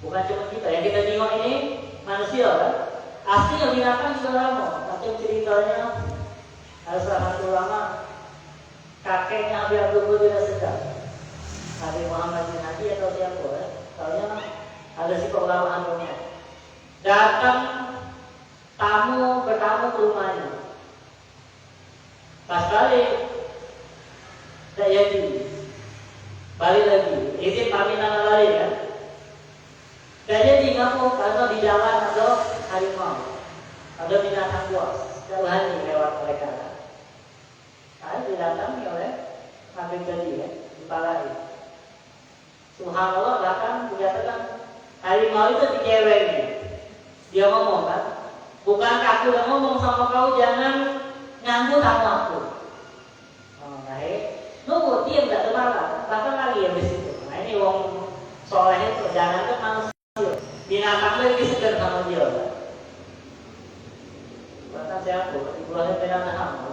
Bukan cuma kita, yang kita tengok ini manusia kan. Aslinya binatang juga lama. Macam ceritanya ada salah satu ulama, kakeknya Habib Abdul tidak sedar. Habib Muhammad bin Hadi atau siapa ya? Tahunya ada si keulamaan dunia. Datang bertamu ke rumahnya. Pas balik, tidak jadi. Balik lagi, izin pamitan balik kan. Tidak jadi ngaku karena di jalan ada harimau, ada binatang buas, jauhan lewat mereka. Nah, didatangi oleh Habib tadi ya, dipalai. Subhanallah, bahkan dikatakan harimau itu dikewengnya. Dia ngomong kan, bukan aku yang ngomong sama kau, jangan nganggu tamu aku. Oh, nunggu dia tidak termarah, bahkan lagi habis itu. Nah ini wong soleh itu jangan ke manusia. Binatang lagi segar sama dia. Bahkan saya aku dibuatnya binatang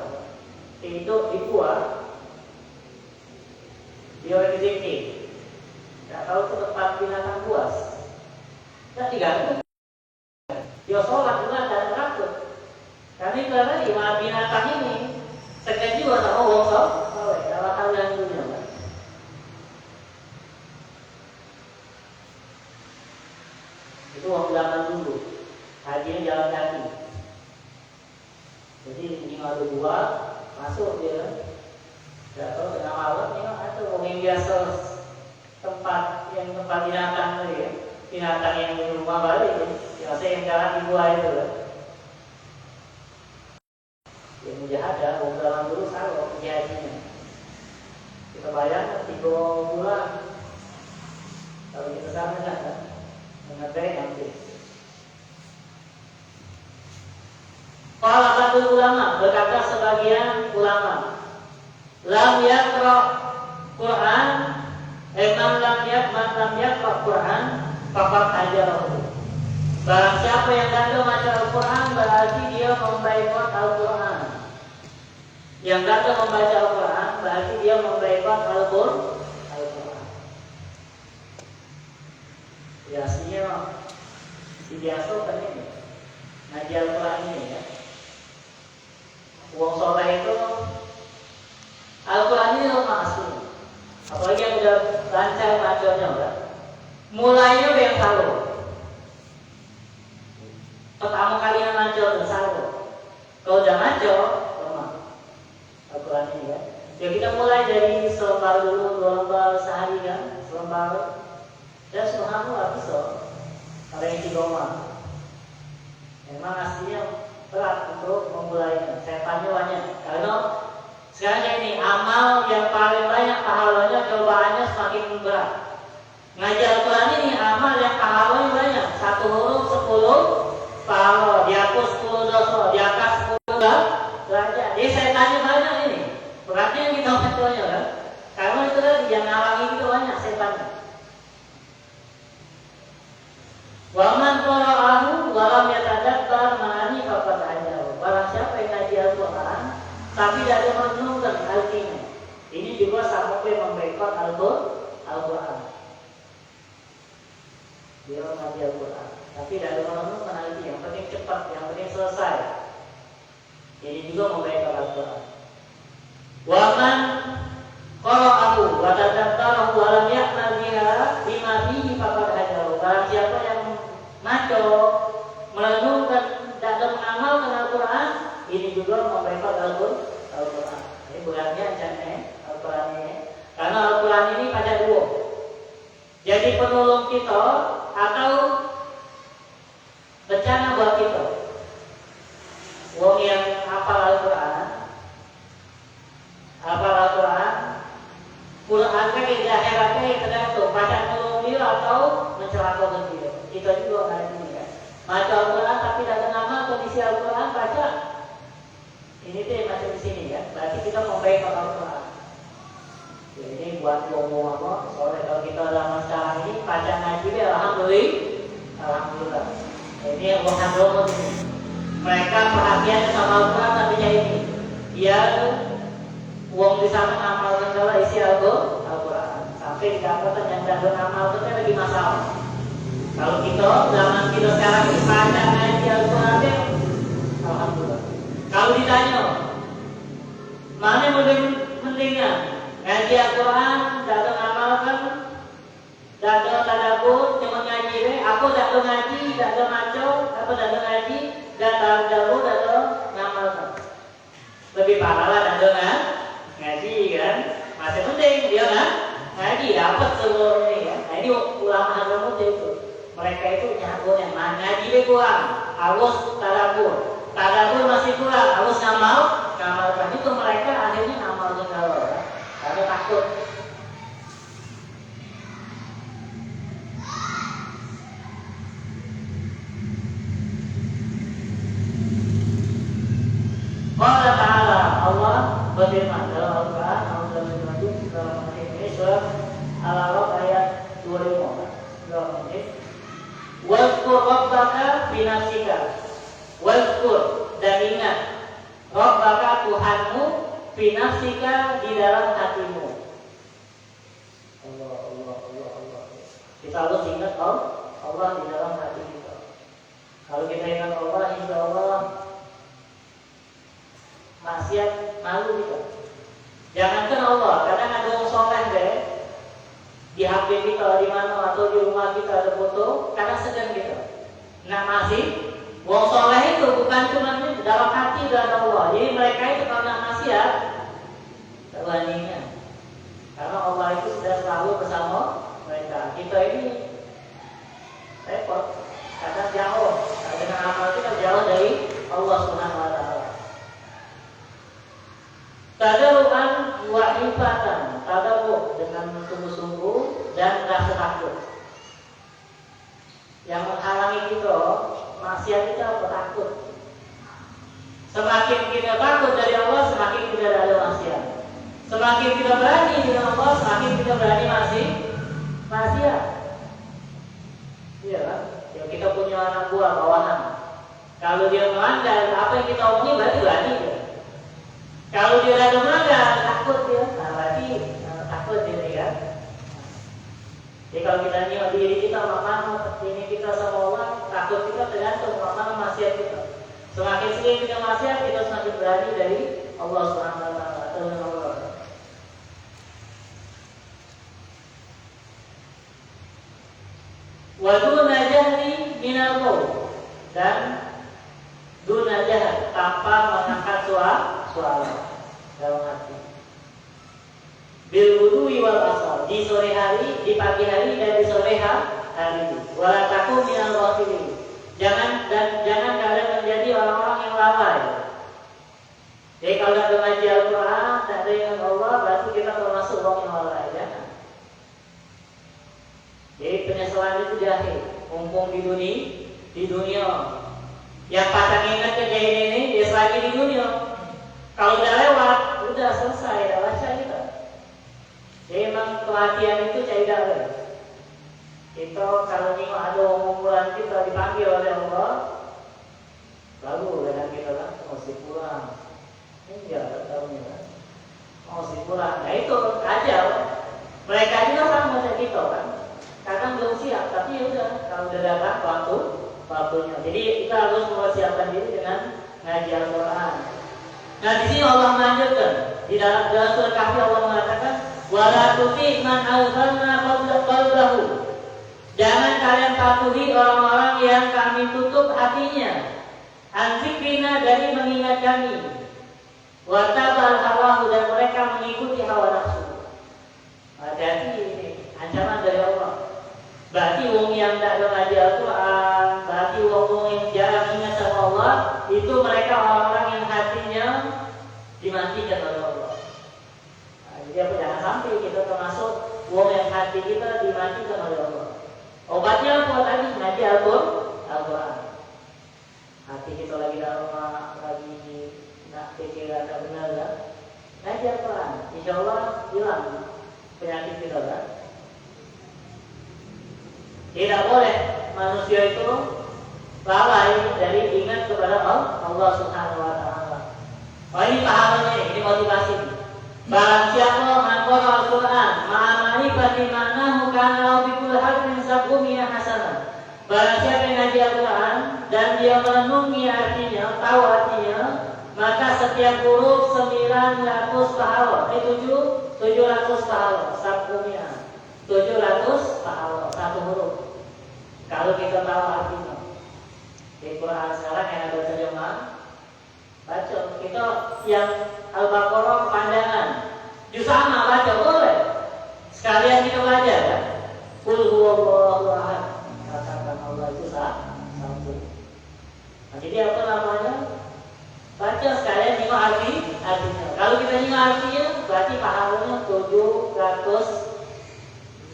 itu dibuat dia lagi sini. Tidak tahu ke tempat binatang buas. Tidak digantung. Dia sholat juga dan takut. Karena di binatang ini segan juga sama wong soleh dalam hal yang dunia. Itu orang zaman dulu, hajinya jalan kaki. Jadi ini ada dua, masuk dia. Tidak tahu tengah malam ni atau orang yang biasa tempat binatang tadi ya, binatang yang di rumah balik, biasa yang jalan di gua itu kan. Yang mujahadah, orang zaman dulu salah hajinya. Kita bayar 3 bulan. Kalau kita sana kan. Mengerti nanti. Para satu ulama berkata sebagian ulama, lam yaqra Quran, man lam yaqra Quran, faqad ajarahu. Barang siapa yang tidak membaca Al-Quran berarti dia memboikot Al-Quran. Yang tidak membaca Al-Quran berarti dia memboikot Al-Quran. Biasanya si biasa kan ini ngaji Al-Quran ini ya. Uang soleh itu Al-Quran ini lemah asli. Apalagi yang udah lancar bacanya udah. Mulainya udah yang salah. Pertama kali yang lancar udah salah. Kalau udah lancar lemah Al-Quran ini ya. Ya kita mulai dari selembar dulu, 2 lembar sehari kan, selembar. Dan subhanallah bisa kalau yang digoma. Memang aslinya berat untuk memulainya. Setannya banyak. Karena sekarang ini amal yang paling banyak pahalanya, cobaannya semakin berat. Ngaji Al-Quran ini amal yang pahalanya banyak. 1 huruf 10 pahala, dihapus 10 dosa, diangkat 10 derajat. Jadi setannya banyak ini. Beratnya kita menconya kan. Karena itu tadi yang ngalangi itu banyak setannya. Waman qara'ahu wa lam yatadabbar ma'ani faqad ajahu. Barang siapa yang ngaji Al-Quran tapi tidak merenungkan artinya, ini juga sama seperti memboikot Al-Quran. Dia ngaji Al-Quran tapi tidak merenungkan artinya, yang penting cepat, yang penting selesai. Ini juga memboikot Al-Quran. Waman qara'ahu wa tadabbarahu wa lam ya'mal biha bima fihi faqad ajahu. Barang siapa yang maco merenungkan dan mengamalkan Al-Quran, ini juga memboikot Al-Quran. Ini bulannya jangan Al-Quran ini. Karena Al-Quran ini pada 2. Jadi penolong kita atau bencana buat kita. Wong yang hafal Al-Quran, Quran kan di akhiratnya tergantung baca penolong dia atau mencelakakan dia. Kita juga hari ini kan baca Al-Quran tapi tidak nama kondisi Al-Quran baca. Ini tuh macam di sini ya. Berarti kita memboikot Al-Quran. Ya, ini buat ngomong apa? Soalnya kalau kita zaman sekarang ini baca ngaji dia alhamdulillah. Ini yang bukan ini. Mereka perhatian sama Al-Quran tapi ini dia uang di sana ngamalkan kalau isi Al-Quran sampai dikatakan yang tidak beramal itu lagi masalah. Kalau kita zaman kita sekarang ini pada ngaji Al-Quran, alhamdulillah. Kalau ditanya mana mendingnya ngaji Al-Quran, tidak ngamalkan, tidak tadabbur, cuma ngaji deh. Aku tidak ngaji, tidak ngaco, aku tidak ngaji, tidak tadabbur, tidak ngamalkan. Lebih pahala tidak ngaji kan? Masih penting dia kan? Ngaji dapat seluruhnya ya. Nah ini ulama agama itu. Mereka itu nyago yang mana ngaji deh kurang, harus tadabbur masih kurang, harus ngamalkan itu mereka akhirnya ngamalkan kalau ya. Karena takut. Allah Ta'ala Allah berfirman dalam Al-Quran dalam ini surat Al-Araf ayat 25. Wazkur rabbaka fi nafsika. Wazkur dan ingat rabbaka Tuhanmu fi nafsika di dalam hatimu. Allah. Kita harus ingat Allah di dalam hati kita. Kalau kita ingat Allah, insya Allah maksiat malu kita. Jangankan Allah, kadang ada orang soleh deh di HP kita di mana atau di rumah kita ada foto, kadang segan kita. Nah masih, wong soleh itu bukan cuma dalam hati dan Allah. Jadi mereka itu karena maksiat terbandingkan. Karena Allah itu sudah selalu bersama mereka. Kita ini repot, kadang jauh. Dengan amal kita jauh dari Allah Subhanahu Wa Taala. Tadaruan wa ibatan, tadaru dengan sungguh-sungguh dan rasa takut. Yang menghalangi kita maksiat kita apa? Takut. Semakin kita takut dari Allah, semakin kita ada maksiat. Semakin kita berani dengan Allah, semakin kita berani maksiat. Iya kan? Ya kita punya anak buah bawahan. Kalau dia melanggar apa yang kita omongin berarti berani dia. Kalau dia ada melanggar takut dia, nah berarti takut dia kan. Jadi kalau kita nyimak diri kita mana ini kita sama Allah, takut kita tergantung mana maksiat kita. Semakin sering kita maksiat, kita semakin berani dari Allah Subhanahu Wa Taala atau Allah. Wa duna jahli minal qaul, dan duna jahat tanpa mengangkat suara dalam hati. Bil wudu'i wal asar, di sore hari, di pagi hari dan di sore hari. Wala takum minal ghafilin. Jangan kalian menjadi orang-orang yang lalai. Jadi kalau ada ngaji Al-Quran, tak ada yang Allah, berarti kita termasuk orang yang lalai. Jangan. Jadi penyesalan itu jahil. Mumpung di dunia. Yang patah ingat kejadian ini, dia selagi di dunia. Kalau udah lewat, udah selesai, udah baca kita. Jadi memang pelatihan itu tidak. Kita kalau nengok ada umuran kita dipanggil oleh Allah, baru dengan kita kan mesti pulang. Enggak tahunya kan, mesti pulang. Nah itu aja. Mereka juga kan macam kita kan. Kadang belum siap, tapi ya udah kalau udah datang waktunya. Jadi kita harus mempersiapkan diri dengan ngaji Al-Quran. Nah di sini Allah melanjutkan di dalam surat Kahfi Allah mengatakan, wala tuti man aghfalna qalbahu. Jangan kalian patuhi orang-orang yang kami tutup hatinya an zikrina dari mengingat kami. Wa tabal hawahu, dan mereka mengikuti hawa nafsu. Hati-hati ini ancaman dari Allah. Berarti wong yang tidak ngaji Al-Quran, berarti wong yang jarang ingat sama Allah, itu mereka orang-orang yang hatinya dimatikan oleh Allah. Nah, jadi apa, jangan sampai kita termasuk wong yang hati kita dimatikan oleh Allah. Obatnya apa tadi? Ngaji Al-Quran. Hati kita lagi dalam lagi nak pikiran tak benar kan? Ngaji Al-Quran, insya Allah hilang penyakit kita kan? Tidak boleh manusia itu lalai dari ingat kepada Allah Subhanahu Wa Taala. Oh ini pahalanya, ini motivasi. Barang siapa mengqara Al-Quran ma'amani bagaimana kana bikul harfin sab'umiyah hasanah. Barang siapa yang ngaji Al-Quran dan dia merenungi artinya, tahu artinya, maka setiap huruf 900 pahala. 700 pahala. Sabkumia 700 pahala satu huruf. Kalau kita tahu artinya. Di Quran sekarang yang ada terjemah, baca kita yang Al-Baqarah pandangan. Juz sama baca boleh. Sekalian kita belajar kan. Qul huwallahu ahad. Katakan Allah itu satu. Nah, jadi apa namanya? Baca sekalian nyimak artinya. Kalau kita nyimak artinya, berarti pahalanya 700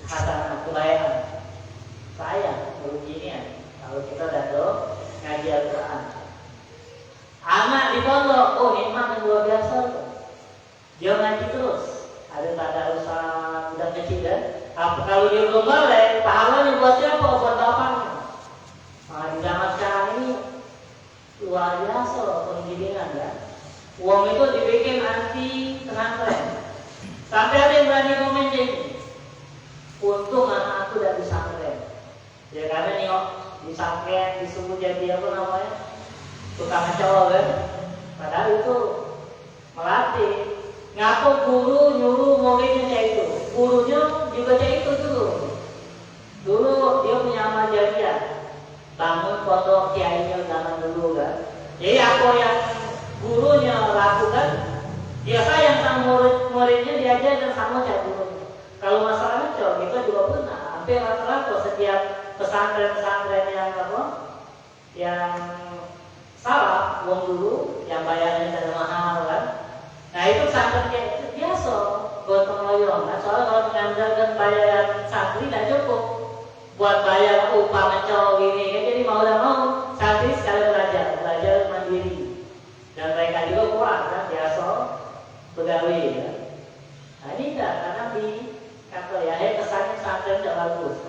hasanah kebaikan. Sayang, begini kalau kita datang ngaji Al-Quran. Anak di pondok, oh nikmat yang luar biasa tuh. Dia ngaji terus. Ada tadarusan udah kecil kan? Apa kalau dia belum balik, pahalanya buat siapa? Buat bapaknya. Nah, di zaman sekarang ini luar biasa pendidikan kan. Uang itu dibikin anti pesantren. Sampai ada yang berani komen ini. Untung anak aku dari pesantren. Ya karena nih di pesantren disuruh jadi apa namanya? Tukang cowok kan. Padahal itu melatih. Ngapa guru nyuruh muridnya kayak itu? Gurunya juga kayak itu dulu. Dulu dia punya amal jariah. Bangun pondok kiainya zaman dulu kan. Jadi apa yang gurunya lakukan, dia sayang sama muridnya, diajarkan sama kayak gurunya. Kalau masalahnya cowok kita juga pernah. Hampir rata-rata setiap pesantren-pesantren yang apa, yang salah uang dulu, yang bayarnya terlalu mahal kan. Nah itu pesantren kayak itu biasa gotong royong. Nah, soalnya kalau mengandalkan bayaran santri tidak cukup buat bayar upah ngecol gini kan, jadi mau tidak mau santri sekali belajar mandiri, dan mereka juga kuat kan, biasa begawi ya. Nah ini enggak, karena di kata ya kesannya pesantren tidak bagus.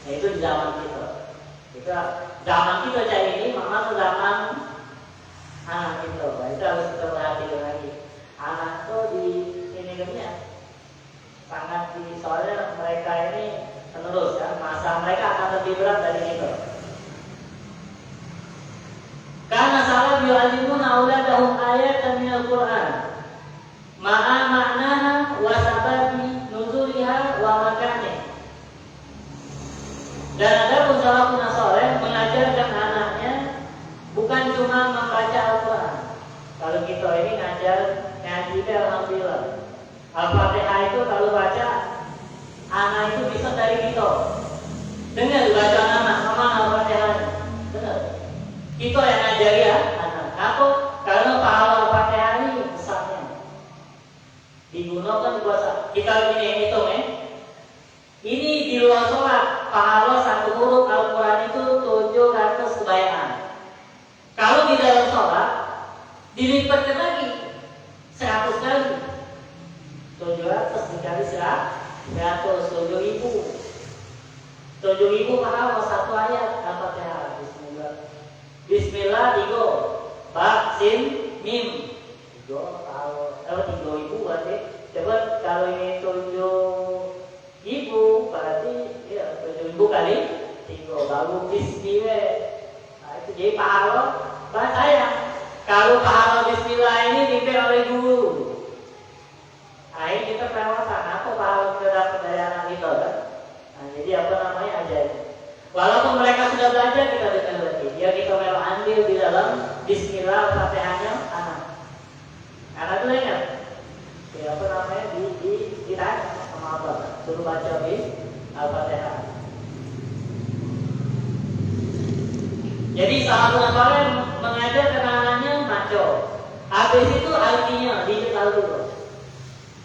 Nah itu di zaman kita cari ini memang zaman anak itu, itu harus kita perhatikan lagi. Anak itu di ini kan sangat soalnya mereka ini penerus kan, masa mereka akan lebih berat dari itu. Karena salah yu'allimuna auladahum ayatan minal Qur'an ma'a ma'naha wa sababi nuzuliha wa makani. Dan ada pun salafun saleh mengajarkan anaknya bukan cuma membaca Al-Quran. Kalau kita ini ngaji alhamdulillah. Al-Fatihah itu kalau baca anak itu bisa dari kita. Dengar baca anak, mama Al-Fatihah. Dengar. Kita yang ngajari ya anak. Apa? Karena pahala Al-Fatihah ini besarnya. Digunakan puasa. Kita ini hitung ya. Ini di luar sholat, pahala satu huruf Al-Quran itu 700 kebaikan. Kalau di dalam sholat dilipatkan lagi 100 kali. 700 dikali 100, 7.000 pahala satu ayat. Al-Fatihah. Bismillah tiga, ba, sin, mim. Tiga pahala. Kalau 3.000 berarti coba kalau ini 7.000 berarti ya 7.000 kali 3 baru bismillah. Nah itu jadi pahala. Bahasa saya kalau pahala bismillah ini dipimpin oleh guru. Akhirnya kita perawatan apa pahala kita dapat dari anak kita kan? Nah jadi apa namanya ajar. Walaupun mereka sudah belajar kita dengar lagi. Dia kita mau ambil di dalam bismillah Fatihahnya anak. Anak itu ingat. Ya apa namanya ditanya sama abang suruh baca di Al-Fatihah. Jadi sahabat soleh mengajar anak-anaknya maco. Habis itu artinya dijelasin dulu.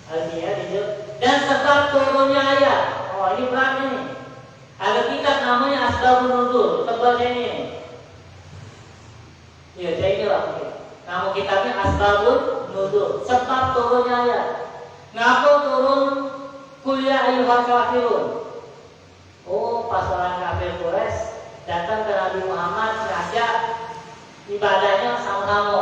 Artinya dijelasin dan sebab turunnya ayat. Oh ini berat ini. Ada kitab namanya Asbabun Nuzul. Tebelnya ini. Ya saya ini lah. Nama kitabnya Asbabun Nuzul. Sebab turunnya ayat. Ngapa turun kuliah ayyuhal kafirun? Oh pas orang kafir Quraisy datang ke Nabi Muhammad ngajak ibadahnya sama-sama.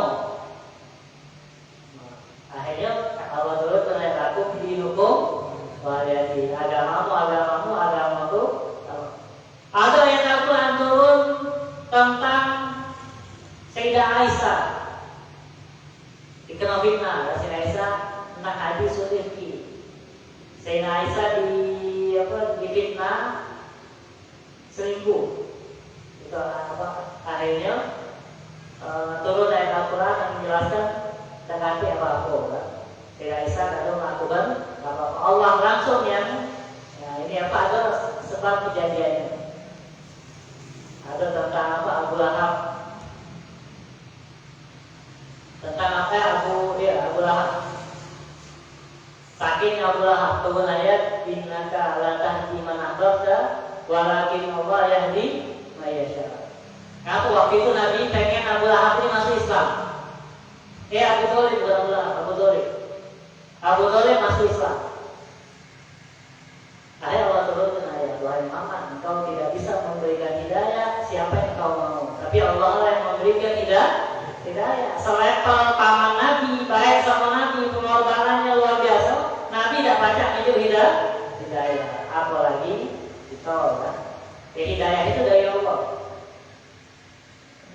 Akhirnya Allah dulu terlihat aku di hukum waliati agamamu difitnah selingkuh. Itu akhirnya turun ayat Al-Quran yang menjelaskan dekati apa-apa kan? Tidak bisa kalau melakukan apa-apa. Allah langsung yang ini ada sebab kejadiannya. Ada tentang Abu Lahab, tentang Abu Lahab. Saking Abu Lahab turun ayat innaka la tahdi man ahbabta walakin Allah yahdi may yasha. Waktu itu Nabi pengen Abu Lahab ini masuk Islam. Abu Thalib bukan Abu Lahab, Abu Thalib masuk Islam. Akhirnya Allah turunkan ayat, wahai Muhammad, engkau tidak bisa memberikan hidayah siapa yang engkau mau, tapi Allah lah yang memberikan hidayah. Selevel paman Nabi, baik sama Nabi, pengorbanannya luar biasa. Nabi tidak baca itu hidayah, apalagi ditolak. Hidayah itu dari Allah.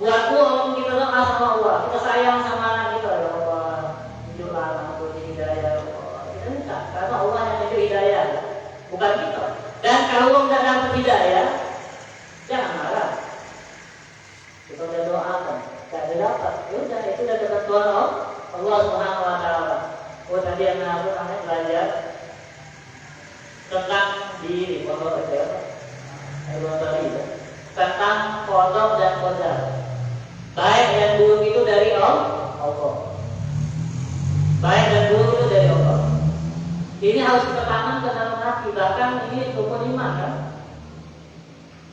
Buat uang kita doa sama Allah, kita sayang sama anak kita, ya Allah, tunjuklah anakku hidayah, Allah. Kita minta, karena Allah yang tunjuk hidayah, bukan kita. Dan kalau tidak dapat hidayah, jangan marah. Kita udah doakan, tidak dapat, yaudah itu udah dapat Tuhan Allah Subhanahu Wa Taala. Tadi yang aku namanya belajar tentang diri, pondok itu ya, tentang kodok dan kodar. Baik dan buruk itu dari Allah. Baik dan buruk itu dari Allah. Ini harus kita tanamkan dalam hati. Bahkan ini rukun iman kan.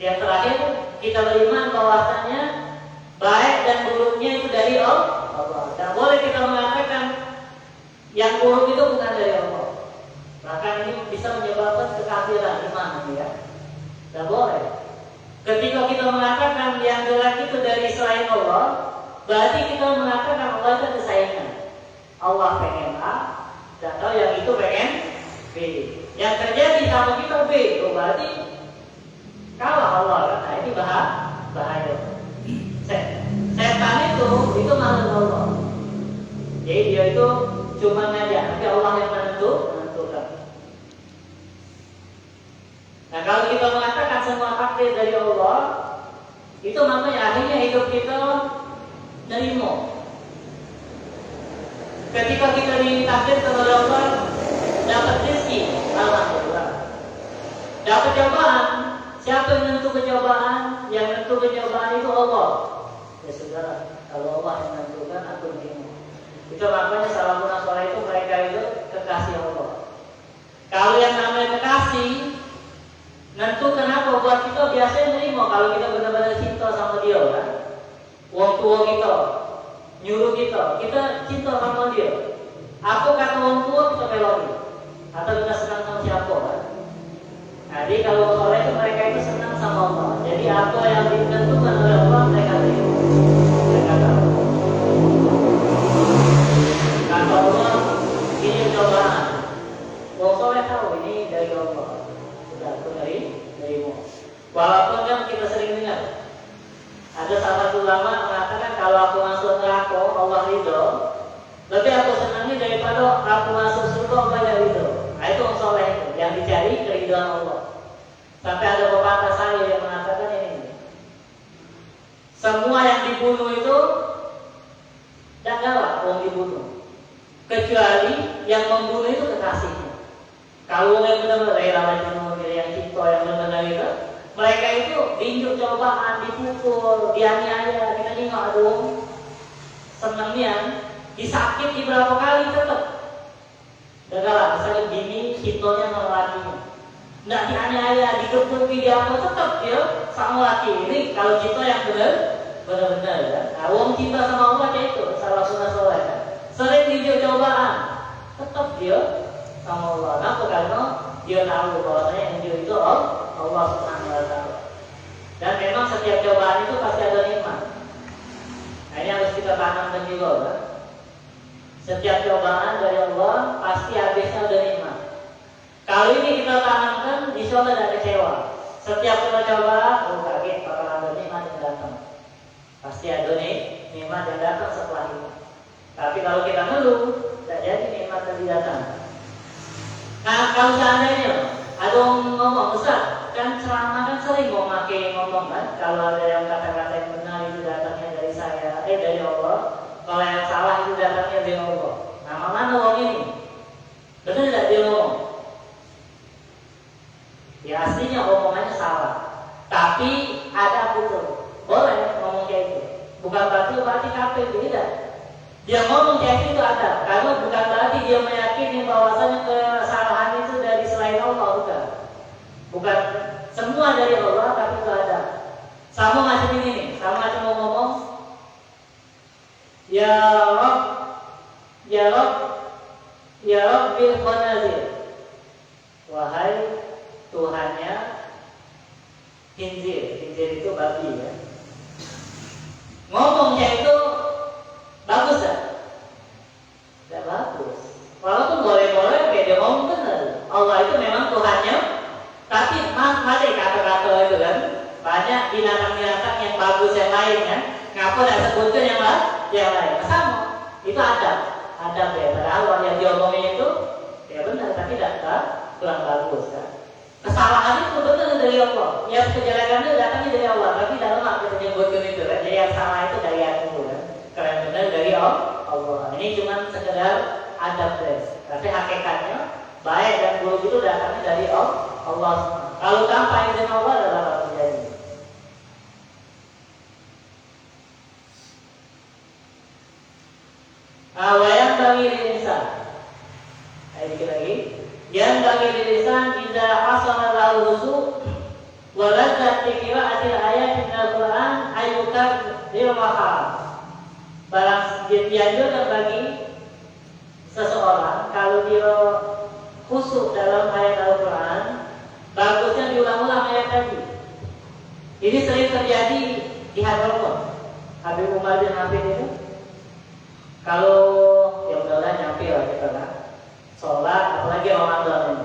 Yang terakhir kita beriman bahwasanya baik dan buruknya itu dari Allah. Dan boleh kita mengatakan yang buruk itu bukan dari Allah. Bahkan ini bisa menyebabkan kekafiran iman ya. Dan boleh. Ketika kita mengatakan yang jelek itu dari selain Allah, berarti kita mengatakan Allah itu ada saingan. Allah pengen A, dan tahu yang itu pengen B. Yang terjadi sama kita B, berarti kalah Allah kan? Nah ini bahaya. Setan itu makhluk Allah. Jadi dia itu cuma ngajak, tapi Allah yang menentukan. Nah kalau kita mengatakan semua takdir dari Allah, itu makanya akhirnya hidup kita nerimo. Ketika kita ditakdirkan oleh Allah dapat rezeki, alhamdulillah. Dapat cobaan, siapa yang menentukan cobaan? Yang menentukan cobaan itu Allah. Ya saudara, kalau Allah yang menentukan, aku nerimo. Itu makanya salafun saleh itu mereka itu kekasih Allah. Kalau yang namanya kekasih, nentu kenapa buat kita biasanya nerima kalau kita benar-benar cinta sama dia kan. Wong tua kita nyuruh kita cinta sama dia. Apa kata wong tua kita melodi. Atau kita senang sama siapa kan. Jadi kalau soleh itu mereka itu senang sama Allah. Jadi apa yang ditentukan oleh Allah mereka terima. Mereka tahu. Kata Allah ini cobaan. Wong soleh tahu ini dari Allah. Darimu. Walaupun kan kita sering dengar ada salah satu ulama mengatakan kalau aku masuk neraka Allah ridho, lebih aku senangnya daripada aku masuk surga Allah ridho. Nah itu orang soleh itu yang dicari keridhaan Allah. Sampai ada pepatah saya yang mengatakan ini, semua yang dibunuh itu tidak galak orang dibunuh, kecuali yang membunuh itu kekasihnya. Kalau yang benar-benar yang cinta yang benar-benar itu, mereka itu diinjak cobaan, dipukul, dianiaya, kita nengok aduh senangnya, disakiti berapa kali tetap. Dagalah, misalnya bini cintonya sama lakinya, nggak dianiaya, digebuki dia apa tetap dia sama laki. Ini kalau cinta yang benar-benar ya. Nah, wong cinta sama Allah kayak itu, salah sunnah soleh. Sering diinjak cobaan, tetap dia sama Allah. Kenapa? Karena dia tahu bahwasanya yang dia itu Allah Subhanahu Wa Taala. Dan memang setiap cobaan itu pasti ada nikmat. Nah ini harus kita tanamkan juga kan? Setiap cobaan dari Allah pasti habisnya ada nikmat. Kalau ini kita tanamkan, insya Allah tidak kecewa. Setiap kita coba, kaget bakal ada nikmat yang datang. Pasti ada nikmat yang datang setelah itu. Tapi kalau kita ngeluh, tidak jadi nikmat yang datang. Nah, kalau seandainya ada orang ngomong, Ustaz, kan ceramah kan sering mau pakai ngomong kan, kalau ada yang kata-kata yang benar itu datangnya dari saya, dari Allah. Kalau yang salah itu datangnya dari Allah. Nah, mana orang ini? Benar tidak dia ngomong? Ya aslinya omongannya salah, tapi ada betul. Boleh ngomong kayak itu. Bukan berarti kafir, tidak. Dia ngomong kayak itu ada, karena bukan berarti dia meyakini bahwasanya kesalahan itu dari selain Allah, bukan. Bukan semua dari Allah, tapi itu ada. Sama macam ini nih, sama macam mau ngomong, Ya Rob, Ya Rob, Ya Rob bil khanazir. Wahai Tuhannya khinzir itu babi ya. Ngomongnya itu bagus ya? Tidak bagus. Walaupun boleh-boleh dia ngomong benar. Allah itu memang Tuhannya. Tapi ada kata-kata itu kan. Banyak binatang-binatang yang bagus yang lain kan. Ngapa tidak sebutkan yang lain? Sama. Itu ada ya. Padahal yang diomongin itu ya benar, tapi tidak kurang bagus kan. Kesalahan itu benar dari Allah. Yang kejelekan itu datangnya dari Allah. Tapi dalam kita menyebutkan itu kan. Jadi yang salah itu dari aku kan. Keren benar dari Allah. Ini cuma sekedar adab guys. Tapi hakikatnya baik dan buruk itu datangnya dari Allah. Kalau tanpa izin Allah adalah apa terjadi? Yang bagi lisan. Ayo dikit lagi. Yang bagi lisan idza hasana lahu husu wa ladzat qira'atil ayat min al-Qur'an ayyukar dirmaha. Barang dianjurkan bagi seseorang kalau dia khusyuk dalam ayat Al-Quran, bagusnya diulang-ulang ayat tadi. Ini sering terjadi di Hadramut. Habib Umar bin Hafid itu, kalau ya udahlah nyampe lah kita kan, sholat apalagi Ramadan ini.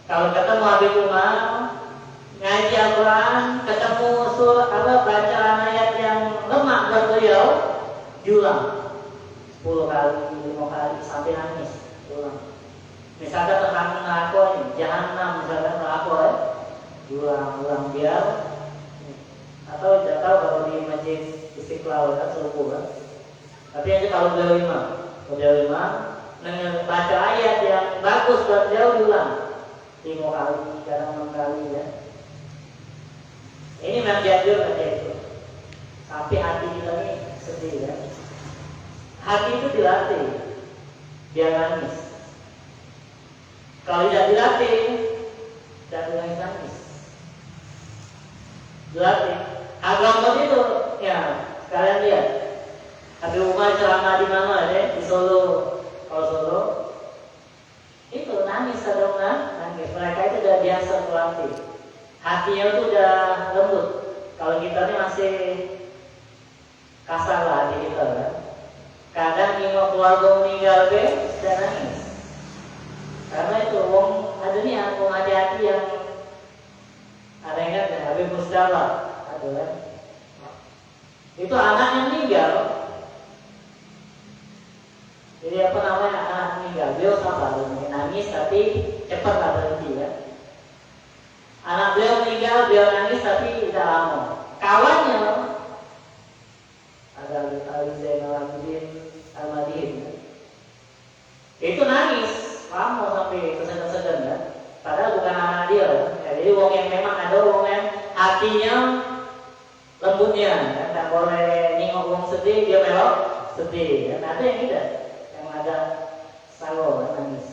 Kalau ketemu Habib Umar ngaji Al-Quran, ketemu surah bacaan ayat yang lemah buat beliau, diulang 10 kali, 5 kali sampai nangis, diulang. Misalkan tentang neraka ini, jahanam misalkan neraka diulang biar, atau tidak tahu kalau di masjid Istiqlal kan seluruh kan. Tapi aja kalau beliau imam baca ayat yang bagus buat beliau diulang 5 kali, kadang 6 kali ya. Ini memang dianjurkan itu. Tapi hati kita ini sedih ya. Hati itu dilatih biar nangis. Kalau tidak dilatih, jangan nangis. Dilatih. Agama itu, ya kalian lihat. Habib Umar ceramah di mana ya? Di Solo. Kalau Solo, itu nangis sedang nangis. Mereka itu sudah biasa terlatih. Hatinya itu udah lembut. Kalau kita ini masih kasar lah hati kita kan. Kadang nengok keluarga meninggal sudah nangis. Karena itu ada nih wong hati-hati yang ada yang ingat ya, Habib Mustafa ada kan. Itu anak yang meninggal. Jadi apa namanya anak meninggal, beliau sabar, nangis tapi cepat lah berhenti ya. Anak beliau meninggal, beliau nangis tapi tidak lama. Kawannya ada Ali Zainal Abidin Al-Madin itu nangis lama sampai kesegan-segan ya. Padahal bukan anak dia ya. Jadi wong yang memang ada wong yang hatinya lembutnya ya. Tidak boleh nengok wong sedih dia melok sedih ya. Ada yang tidak, yang ada salo ya, nangis.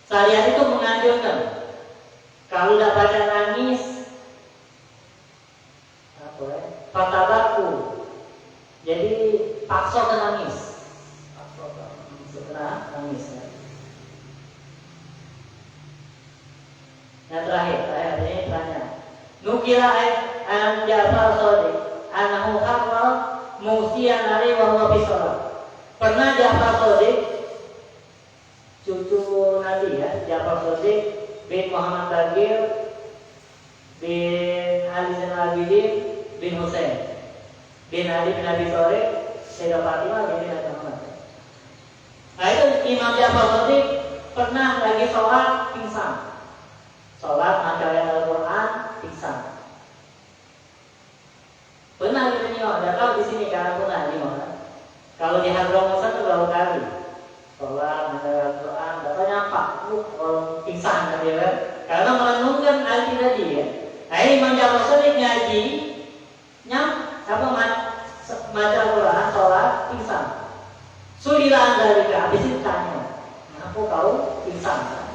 Syariat itu menganjurkan kalau tidak baca nangis apa ya? Fatabaku. Jadi paksa ke nangis. Nangis ya. Yang terakhir ini tanya. Nukila an Ja'far Shadiq anahu harra musian alaihi wa huwa bisalah. Pernah Ja'far Shadiq cucu Nabi ya, Ja'far Shadiq bin Muhammad Bagir bin Ali Zainal Abidin bin Husain bin Ali bin Abi Thalib Sayyidah Fatimah bin Nabi Muhammad. Nah itu Imam Ja'far Shadiq pernah lagi sholat pingsan, sholat bacain Al-Quran pingsan. Pernah gitu nih, nggak tahu di sini karena pernah di mana. Kalau di Hadromusa tuh berapa kali sholat bacain Al-Quran, dapat nyampak, pingsan kan dia kan? Karena merenungkan arti tadi ya. Nah ini Imam Ja'far Shadiq ngaji, baca Al-Quran, sholat pingsan. Sudilah dari habis itu tanya, aku kau pingsan.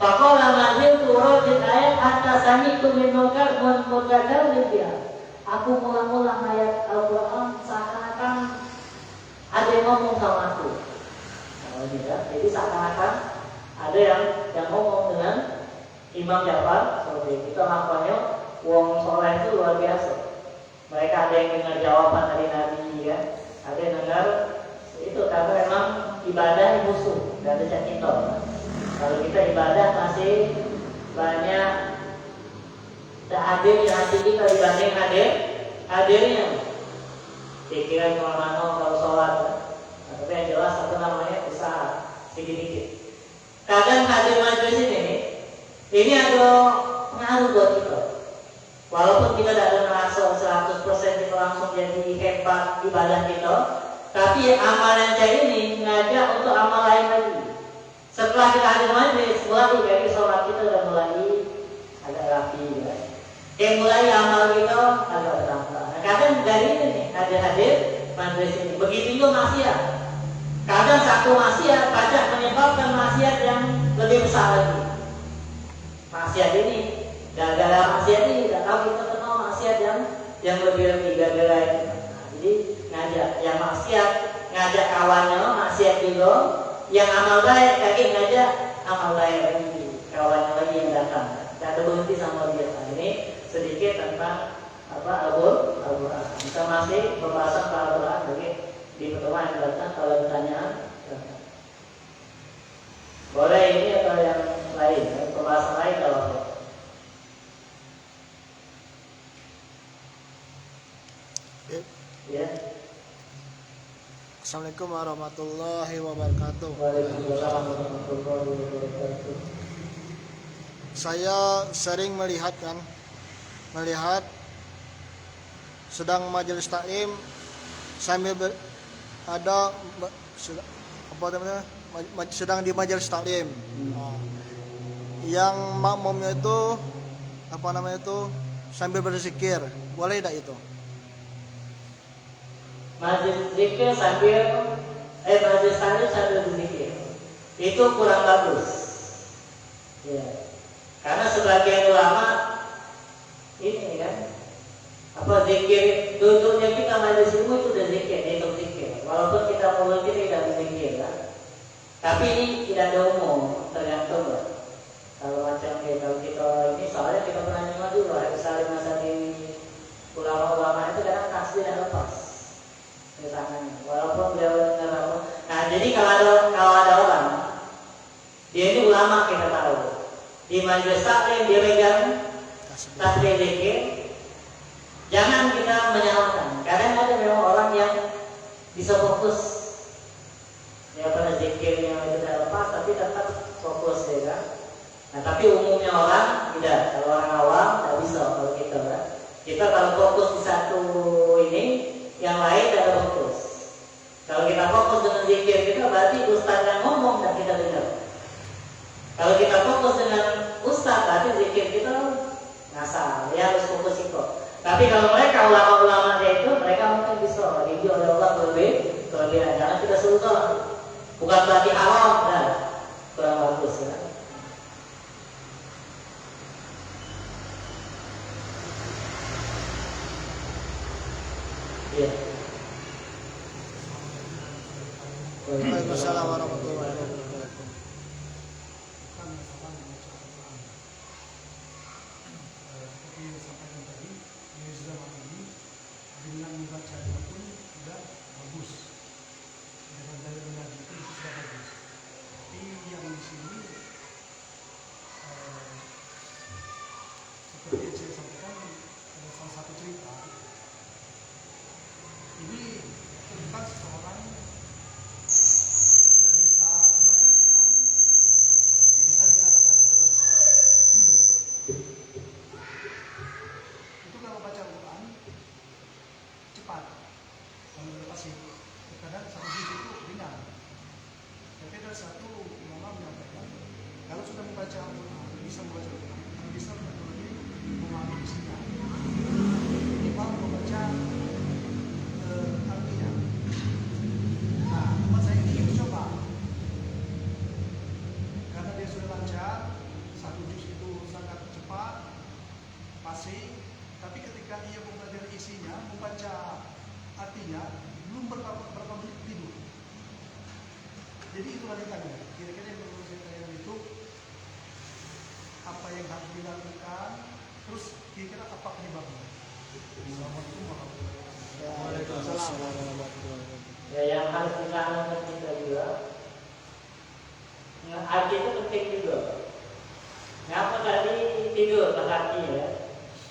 Faqala mazil turajid ayat hatta sami'tu min mukadal. Aku mula-mula ayat Al-Quran seakan-akan ada yang ngomong sama aku. Nah, jadi seakan-akan ada yang ngomong dengan Imam Ja'far. Seperti kita lakukannya, wong soleh itu luar biasa. Mereka ada yang dengar jawaban dari Nabi ya. Ada yang dengar itu karena memang ibadah musuh dari kita. Kalau kita ibadah masih banyak tak hadir di hati kita dibanding hadirnya. Pikiran kemana-mana kalau sholat. Tapi yang jelas satu namanya usaha sedikit-sedikit. Kadang hadir majelis ini ada pengaruh buat kita. Walaupun kita tidak merasa 100% kita langsung jadi hebat ibadah kita, tapi amalan saya ini ngajak untuk amal lain lagi. Setelah kita hadir majelis, mulai dari sholat kita sudah mulai agak rapi ya. Mulai amal kita agak bertambah. Nah, kadang dari ini nih, hadir majelis ini. Begitu juga maksiat. Kadang satu maksiat banyak menyebabkan maksiat yang lebih besar lagi. Maksiat ini, gara-gara maksiat ini tidak tahu kita kenal maksiat yang lebih gara-gara ini. Nah, jadi ngajak yang maksiat, ngajak kawannya maksiat juga. Yang amal baik, kaki ngajak amal baik lagi, kawannya lagi yang datang. Tidak ada berhenti sama dia. Nah, ini sedikit tentang Al-Quran. Kita masih pembahasan Al-Quran lagi di pertemuan yang datang. Kalau ditanya, boleh ini atau yang lain, pembahasan lain kalau ya. Assalamualaikum warahmatullahi wabarakatuh. Waalaikumsalam warahmatullahi wabarakatuh. Saya sering melihat sedang majelis taklim sambil sedang di majelis taklim. Yang makmumnya itu sambil berzikir, boleh tidak itu? Majelis zikir majelis taklim sambil berzikir itu kurang bagus ya. Karena sebagian ulama ini kan zikir duduknya kita majelis ilmu itu udah zikir, dihitung zikir walaupun kita mulut kita tidak berzikir kan. Tapi ini tidak ada umum, tergantung lah. Kalau kalau kita ini soalnya kita pernah dengar dulu Habib Salim Nasadi, ulama-ulama itu kadang tasbih tidak lepas tangannya, walaupun beliau dengar apa. Nah, jadi kalau ada orang, dia ini ulama kita tahu, di majelis taklim dia pegang tasbih zikir, jangan kita menyalahkan. Kadang ada memang orang yang bisa fokus, dia pada zikirnya itu tidak lepas, tapi tetap fokus ya kan. Nah, tapi umumnya orang tidak. Kalau orang awam tidak bisa kalau kita kan. Kita kalau fokus di satu ini, yang lain tidak ada fokus. Kalau kita fokus dengan zikir kita, berarti ustaz yang ngomong dan kita dengar. Kalau kita fokus dengan ustaz, berarti zikir kita ngasal. Dia harus fokus itu. Tapi kalau mereka ulama-ulama itu, mereka mungkin bisa dididik oleh Allah berlebihan. Jangan kita sultan. Bukan berarti haram, dan kurang bagus ya. Iya. Waalaikumsalam warahmatullahi wabarakatuh. Dengan membaca pun sudah bagus, dengan daya benar itu sudah bagus. Tapi yang di sini seperti yang saya sampaikan ada salah satu cerita. Ini tentang seseorang tidak bisa membaca bisa membaca Al-Quran, bisa membaca Al-Quran, bisa mengerti memahami isinya. Ini baru membaca artinya. Nah, teman saya ini ingin coba. Karena dia sudah lancar, satu juz itu sangat cepat, fasih, tapi ketika ia mempelajari isinya, membaca artinya, belum berapa menit tidur. Jadi itulah ditanya. Kira-kira yang perlu saya tanyakan itu apa yang harus dilakukan, terus kira-kira apa penyebabnya. Assalamualaikum warahmatullahi wabarakatuh. Waalaikumsalam warahmatullahi wabarakatuh. Ya, yang harus ditanamkan kita juga, yang arti itu penting juga. Kenapa tadi tidur berarti ya?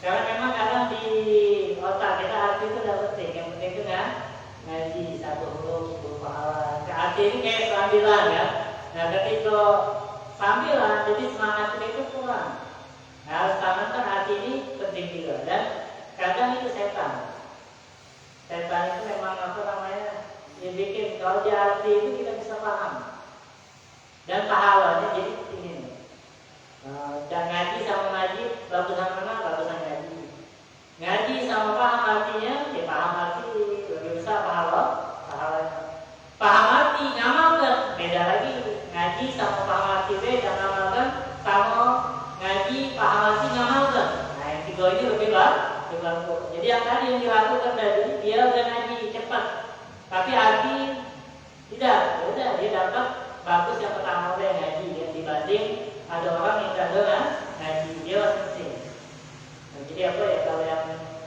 Karena memang kadang di otak kita arti itu tidak penting. Yang penting itu kan ngaji satu huruf, 10 pahala. Arti ini kayak sambilan ya. Nah, ketika sambilan, jadi semangat itu kurang. Nah, harus tanamkan arti ini penting juga. Dan kadang itu setan. Setan itu memang apa namanya? Ya bikin kalau di arti itu kita bisa paham. Dan pahalanya jadi ini. Dan ngaji sama ngaji, bagusan mana? Bagusan ngaji. Ngaji sama paham artinya, ya paham arti lebih besar pahalanya. Paham arti, ngamalkan beda lagi. Ngaji sama paham arti beda, ngamalkan sama ngaji paham arti ngamalkan. Nah, yang tiga ini lebih bagus. Jadi yang tadi yang dilakukan tadi dia udah ngaji cepat, tapi arti tidak. Ya udah dia dapat bagus yang pertama udah ngaji yang dibanding ada orang yang tidak dengar ngaji dia masih penting. Nah, jadi apa ya kalau yang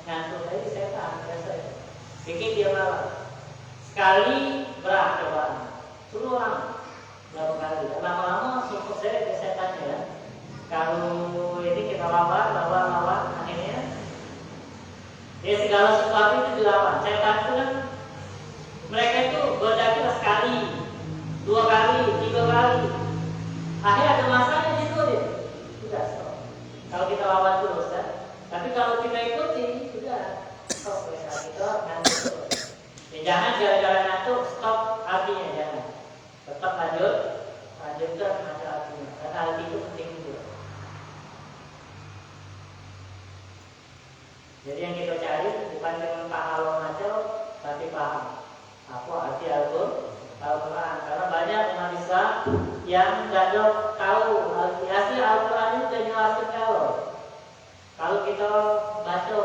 ngantuk tadi setan biasa ya. Bikin dia malas. Sekali berat cobaan, suruh orang berapa kali. Lama-lama cukup saya ke setannya ya. Kalau ini kita lawan, akhirnya ya segala sesuatu itu dilawan. Setan itu kan mereka itu goda kita sekali, 2 kali, 3 kali. Akhirnya ada masanya di situ dia. Sudah stop. Kalau kita lawan terus kan. Tapi kalau kita ikuti, sudah stop ya. Kita ngantuk terus. Ya jangan gara-gara ngantuk stop artinya jangan. Tetap lanjutkan baca artinya. Karena arti itu penting juga. Jadi yang kita cari bukan dengan paham aja, tapi paham apa arti Al-Quran. Karena banyak umat Islam yang tidak tahu arti Al-Quran itu sudah jelaskan kalau kita baca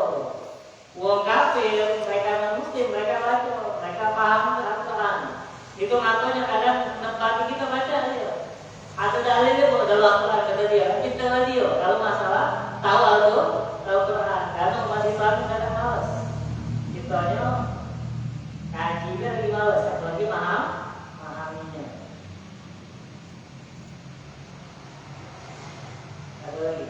uang kafir, mereka non-muslim, mereka baca, mereka paham Al-Quran. Itu makanya kadang tempat kita baca aja. Atau dalilnya dalam Al-Quran kata dia, kita dia kalau masalah tahu Al-Quran. Karena umat Islam kadang malas. Kitanya ngajinya lagi malas, apalagi memahaminya. Ada lagi.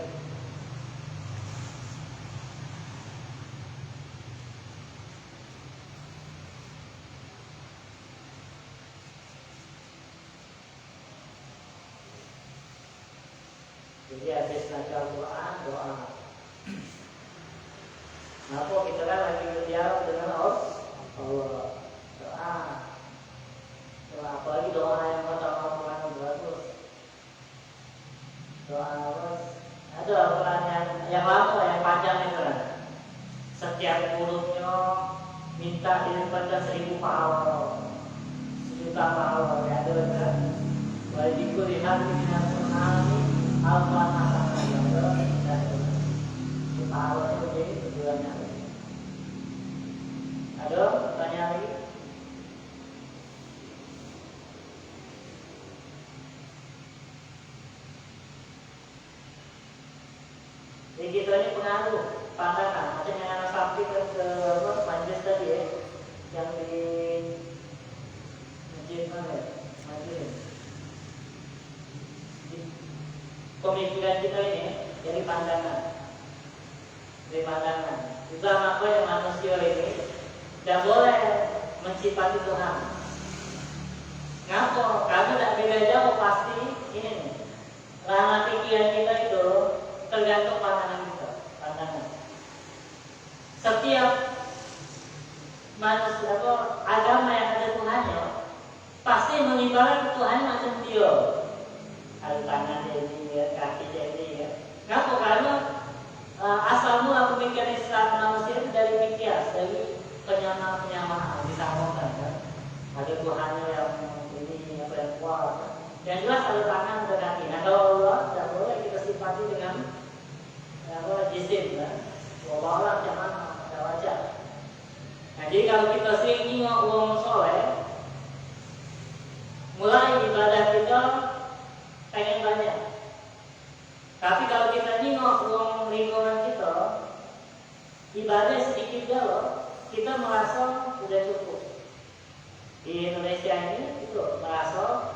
Jadi habis baca Al-Quran, doa. Kenapa kita kan lagi berdialog dengan Allah? Doa apalagi doa yang baca Al-Quran itu bagus. Doa apa? Ada Al-Quran yang lama, yang panjang itu kan. Setiap hurufnya minta dilipatkan 1000 pahala, 1.000 pahala. Ada kan? Wajibku lihat dengan sunani Al-Quran dan pahala itu jadi tujuannya. Ada pertanyaan lagi? Jadi kita ini pengaruh pandangan. Macam yang anak sampaikan ke majelis tadi ya, yang di masjid mana? Majelis. Pemikiran kita ini dari pandangan. Kita apa yang manusia ini tidak boleh mensifati Tuhan. Ngapa? Karena tidak beda jauh pasti ini nih. Ranah pikiran kita itu tergantung pandangan kita. Setiap manusia atau agama yang ada Tuhannya pasti mengibarkan Tuhan macam dia. Ada tangan dia ini ya, disambungkan kan. Ada Tuhannya yang ini apa yang kuat. Kan? Yang jelas ada tangan ada kaki. Nah kalau Allah tidak boleh kita sifati dengan apa jisim kan. Allah jangan ada wajah. Nah jadi kalau kita sering nengok wong soleh, mulai ibadah kita pengen banyak. Tapi kalau kita nengok wong lingkungan kita, ibadah sedikit jauh, kita merasa sudah cukup. Di Indonesia ini itu merasa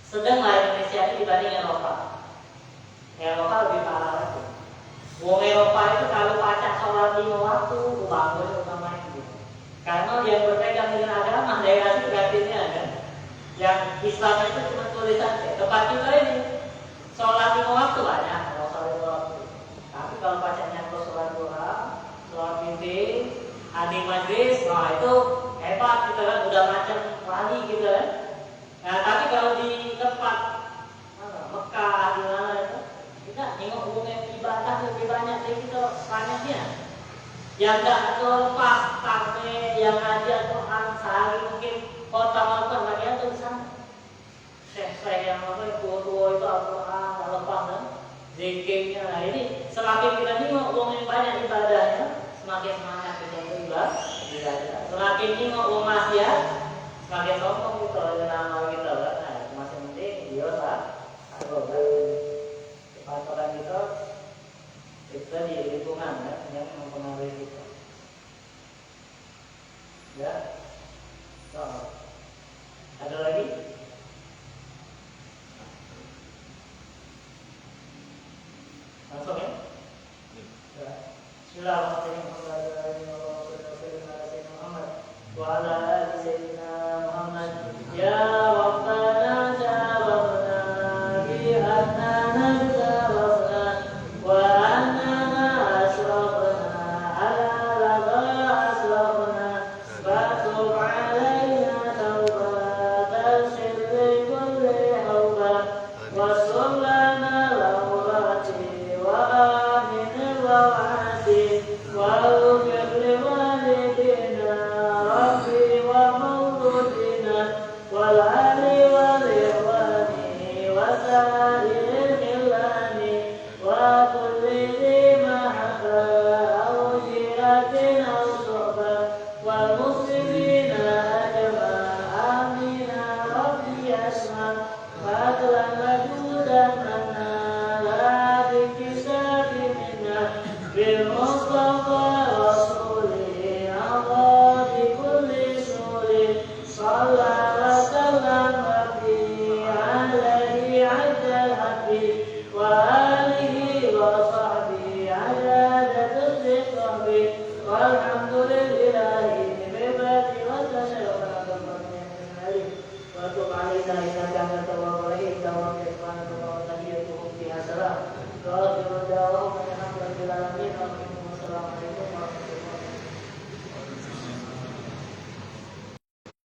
sedanglah Indonesia ini dibanding Eropa. Eropa lebih parah lagi. Wong Eropa itu kalau pacak sholat 5 waktu, bangun utama itu. Karena yang berpegang dengan agama daerah itu gratisnya kan. Yang Islam itu cuma tulisan. Tempat kita ini sholat 5 waktu banyak, kalau sholat 5 waktu. Tapi kalau pacaknya ke sholat duha, sholat witir, adi majlis, nah itu hebat kita kan, udah macam wali gitu kan. Nah tapi kalau di tempat Mekah di mana itu, kita nengok hubungan ibadah lebih banyak dari kita banyaknya. Yang tak terlepas sampai yang ngajar Quran sehari mungkin kota maupun bagian itu di sana. Syekh yang apa tua-tua itu Al-Quran tak lepas kan, zikirnya. Nah ini semakin kita nengok uang yang banyak ibadahnya, semakin semangat kita beribadah. Semakin nengok uang maksiat, semakin sombong kita dengan amal kita kan. Nah masih penting dia tak tahu kan. Patokan kita di lingkungan kan yang mempengaruhi kita. Ya, so, ada lagi? Langsung ya? Ya. Bismillahirrahmanirrahim. Wa ala ali sayyidina Muhammad. Ya Rabbana jawabna bi annana jawabna wa annana asrafna ala radha asrafna fatub alayna tawbatan syirri kulli hawba wa sullana lawrati wa amin rawati wa ufir liwalidina rabbi wa mawludina wal ali wal ikhwani wa sa'iril milani wa kulli dhi mahabba aw jiratin aw suhba wal muslimina ajma amina rabbi asma fadlan wajudan manna la bikisabi minna bil mustafa rasuli Allah bi kulli suri sallallahu wa sallam rabbi alaihi ajal habbi wa alihi wa sahbihi ajal rizqi walhamdulillahi bibati wa tasawwara wa tub alaina innaka antat tawwabur rahim wa subhanaka wa tahiyyatuhum fiha salam wa akhiru da'wahum alhamdulillahi rabbil alamin.